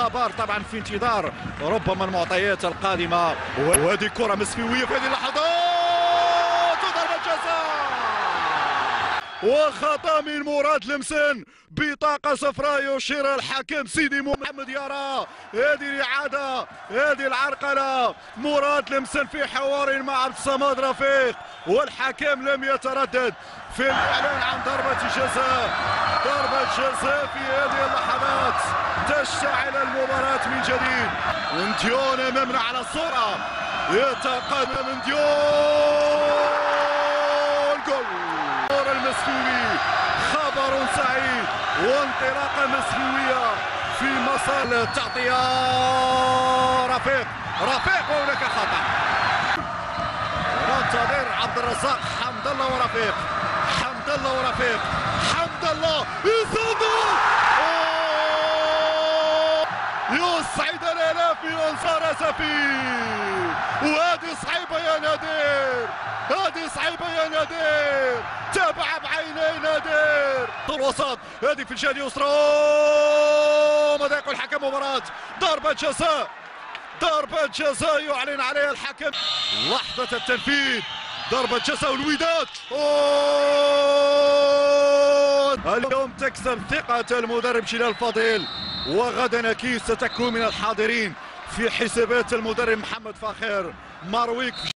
خبر طبعا في انتظار ربما المعطيات القادمه. وهذه كره مسفيويه في هذه اللحظات وضربه جزاء وخطا من مراد لمسن، بطاقة صفراء يشير الحكم سيدي محمد يرى هذه الإعادة، هذه العرقلة. مراد لمسن في حوار مع عبد الصمد رفيق والحكم لم يتردد في الإعلان عن ضربة جزاء. ضربة جزاء في هذه اللحظات تشتعل المباراة من جديد. منديون أمامنا على الصورة، يتقدم منديون، جول المسلوي. خبر سعيد وانطلاقه مسلويه في مسار التغطيه. رفيق وهناك خطا. ننتظر عبد الرزاق حمد الله ورفيق، حمد الله يصدر. يصعد الالاف من انصار اسفي، وهذه صعيبه يا نادر، هذه صعيبه يا نادر. تابع بعيني نادر الوسط، هذه في الجهه اليسرى. ماذا يقول الحكم؟ مباراة ضربة جزاء يعلن عليها الحكم. لحظة التنفيذ، ضربة جزاء والوداد. اليوم تكسب ثقة المدرب جلال فضيل، وغدا أكيد ستكون من الحاضرين في حسابات المدرب محمد فاخر مرويك.